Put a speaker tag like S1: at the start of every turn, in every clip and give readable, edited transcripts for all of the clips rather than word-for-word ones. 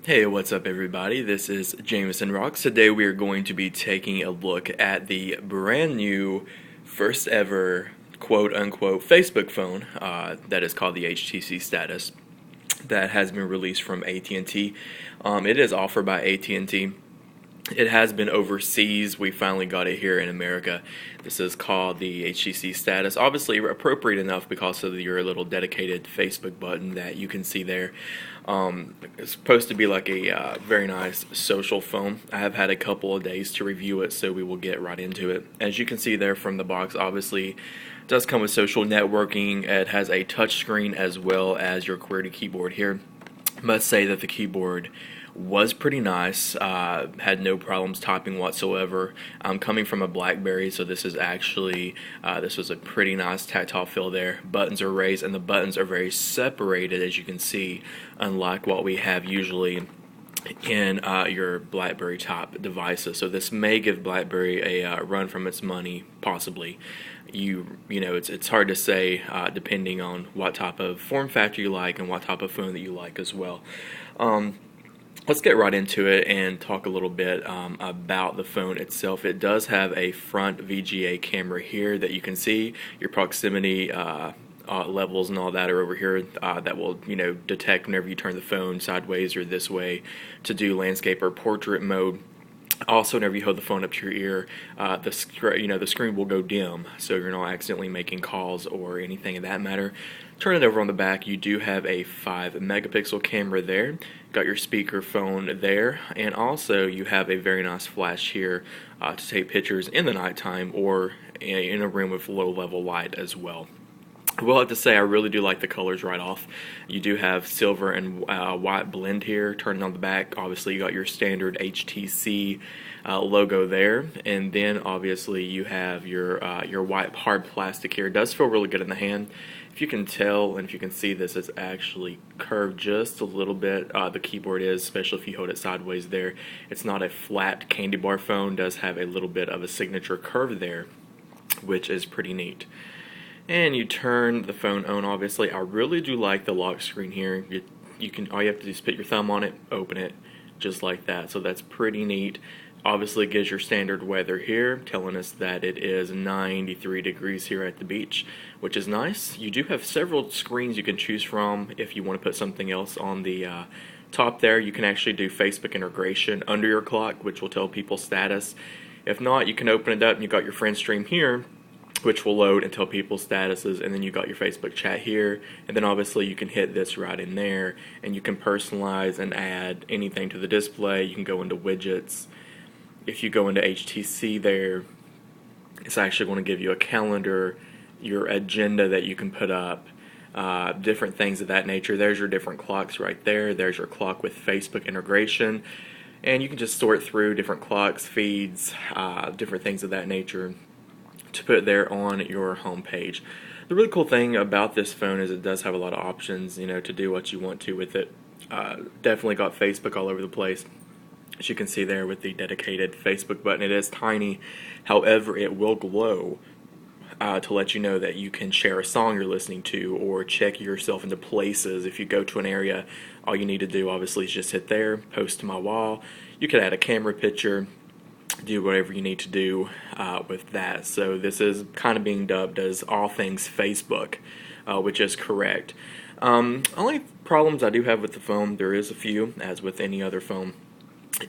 S1: Hey, what's up, everybody? This is Jameson Rocks. Today we are going to be taking a look at the brand new, first ever quote unquote Facebook phone that is called the HTC Status that has been released from AT&T. It is offered by AT&T. It has been overseas. We finally got it here in America. This is called the HTC Status. Obviously appropriate enough because of your little dedicated Facebook button that you can see there. It's supposed to be like a very nice social phone. I have had a couple of days to review it, so we will get right into it. As you can see there from the box, obviously it does come with social networking. It has a touch screen as well as your QWERTY keyboard here. Must say that the keyboard was pretty nice. Had no problems typing whatsoever. I'm coming from a BlackBerry, so this is actually this was a pretty nice tactile feel there. Buttons are raised, and the buttons are very separated, as you can see, unlike what we have usually in your BlackBerry type devices. So this may give BlackBerry a run from its money, possibly. You know, it's hard to say depending on what type of form factor you like and what type of phone that you like as well. Let's get right into it and talk a little bit about the phone itself. It does have a front VGA camera here that you can see. Your proximity levels and all that are over here that will, detect whenever you turn the phone sideways or this way to do landscape or portrait mode. Also, whenever you hold the phone up to your ear, the screen will go dim, so you're not accidentally making calls or anything of that matter. Turn it over on the back. You do have a 5-megapixel camera there. Got your speaker phone there, and also you have a very nice flash here to take pictures in the nighttime or in a room with low-level light as well. I will have to say I really do like the colors right off. You do have silver and white blend here. Turning on the back, obviously you got your standard HTC logo there, and then obviously you have your white hard plastic here. It does feel really good in the hand. If you can tell and if you can see, this is actually curved just a little bit. The keyboard is, especially if you hold it sideways there. It's not a flat candy bar phone. It does have a little bit of a signature curve there, which is pretty neat. And you turn the phone on. Obviously, I really do like the lock screen here. You can, all you have to do is put your thumb on it, open it, just like that. So that's pretty neat. Obviously, it gives your standard weather here, telling us that it is 93 degrees here at the beach, which is nice. You do have several screens you can choose from if you want to put something else on the top there. You can actually do Facebook integration under your clock, which will tell people status. If not, you can open it up and you got your friend stream here, which will load and tell people statuses, and then you got your Facebook chat here, and then obviously you can hit this right in there, and you can personalize and add anything to the display. You can go into widgets. If you go into HTC there, it's actually going to give you a calendar, your agenda that you can put up, different things of that nature. There's your different clocks right there. There's your clock with Facebook integration, and you can just sort through different clocks, feeds, different things of that nature to put there on your home page. The really cool thing about this phone is it does have a lot of options, to do what you want to with it. Definitely got Facebook all over the place. As you can see there with the dedicated Facebook button, it is tiny. However, it will glow to let you know that you can share a song you're listening to or check yourself into places. If you go to an area, all you need to do obviously is just hit there, post to my wall. You could add a camera picture, do whatever you need to do with that. So this is kind of being dubbed as all things Facebook, which is correct. Only problems I do have with the phone, there is a few, as with any other phone,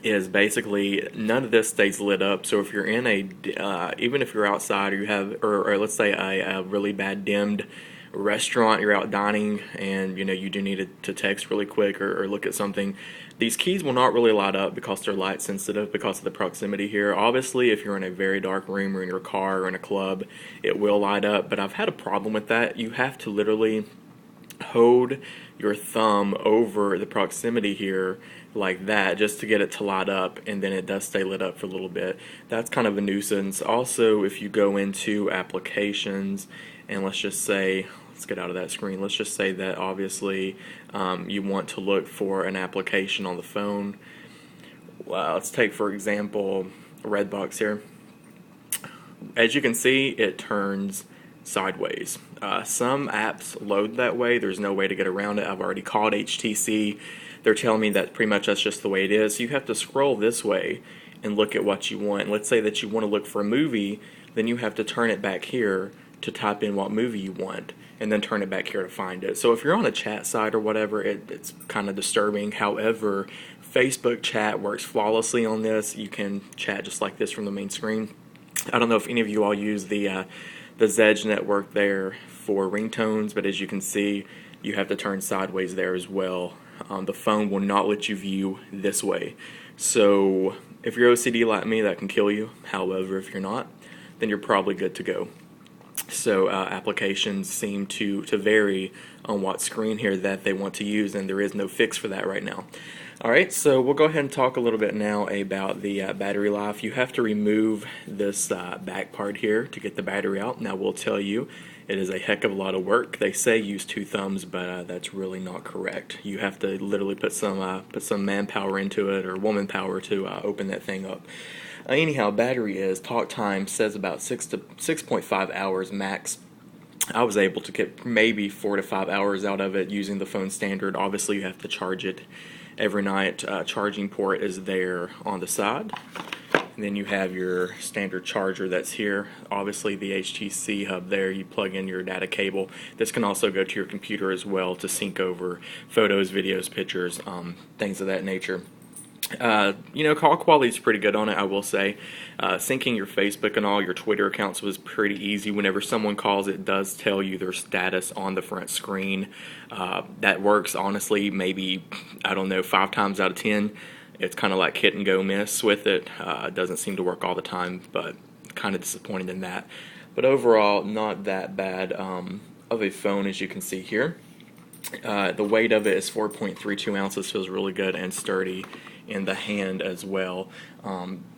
S1: is basically none of this stays lit up. So if you're in even if you're outside or you have, or let's say a really bad dimmed restaurant, you're out dining and you do need to text really quick or look at something, these keys will not really light up because they're light sensitive because of the proximity here. Obviously, if you're in a very dark room or in your car or in a club, it will light up, but I've had a problem with that. You have to literally hold your thumb over the proximity here like that just to get it to light up, and then it does stay lit up for a little bit. That's kind of a nuisance. Also, if you go into applications and let's get out of that screen. Let's just say that obviously you want to look for an application on the phone. Let's take, for example, Redbox here. As you can see, it turns sideways. Some apps load that way. There's no way to get around it. I've already called HTC. they're telling me that pretty much that's just the way it is. So you have to scroll this way and look at what you want. Let's say that you want to look for a movie, then you have to turn it back here to type in what movie you want, and then turn it back here to find it. So if you're on a chat site or whatever, it's kind of disturbing. However, Facebook chat works flawlessly on this. You can chat just like this from the main screen. I don't know if any of you all use the Zedge network there for ringtones, but as you can see, you have to turn sideways there as well. The phone will not let you view this way. So if you're OCD like me, that can kill you. However, if you're not, then you're probably good to go. So applications seem to vary on what screen here that they want to use, and there is no fix for that right now. Alright, so we'll go ahead and talk a little bit now about the battery life. You have to remove this back part here to get the battery out. Now we'll tell you, it is a heck of a lot of work. They say use 2 thumbs, but that's really not correct. You have to literally put some manpower into it, or woman power, to open that thing up. Anyhow, battery is, talk time says about 6.5 hours max. I was able to get maybe 4 to 5 hours out of it using the phone standard. Obviously, you have to charge it every night. Charging port is there on the side. And then you have your standard charger that's here. Obviously, the HTC hub there, you plug in your data cable. This can also go to your computer as well to sync over photos, videos, pictures, things of that nature. Call quality is pretty good on it, I will say. Syncing your Facebook and all your Twitter accounts was pretty easy. Whenever someone calls, it does tell you their status on the front screen. That works, honestly, maybe, I don't know, 5 times out of 10. It's kind of like hit and go miss with it. It doesn't seem to work all the time, but kind of disappointed in that. But overall, not that bad of a phone, as you can see here. The weight of it is 4.32 ounces, feels really good and sturdy in the hand as well.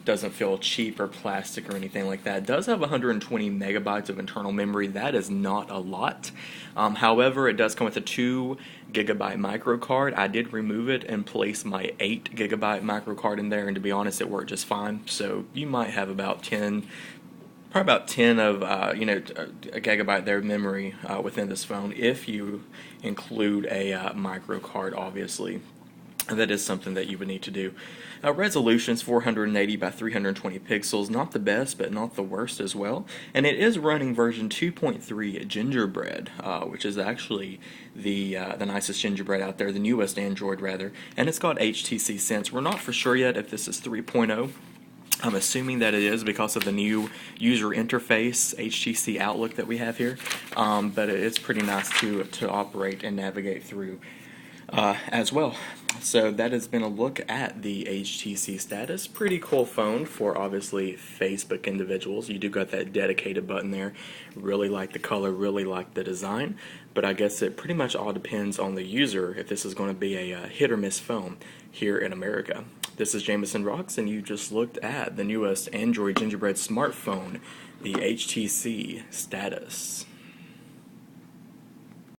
S1: Doesn't feel cheap or plastic or anything like that. It does have 120 megabytes of internal memory. That is not a lot. However, it does come with a 2 gigabyte micro card. I did remove it and place my 8 gigabyte micro card in there, and to be honest, it worked just fine. So you might have about 10 of a gigabyte there of memory within this phone, if you include a micro card, obviously. That is something that you would need to do. Resolution's 480 by 320 pixels, not the best, but not the worst as well. And it is running version 2.3 Gingerbread, which is actually the nicest Gingerbread out there, the newest Android rather. And it's got HTC Sense. We're not for sure yet if this is 3.0. I'm assuming that it is because of the new user interface, HTC Outlook, that we have here. But it's pretty nice to operate and navigate through as well. So that has been a look at the HTC Status. Pretty cool phone for obviously Facebook individuals. You do got that dedicated button there. Really like the color, really like the design. But I guess it pretty much all depends on the user if this is going to be a hit or miss phone here in America. This is Jameson Rocks, and you just looked at the newest Android Gingerbread smartphone, the HTC Status.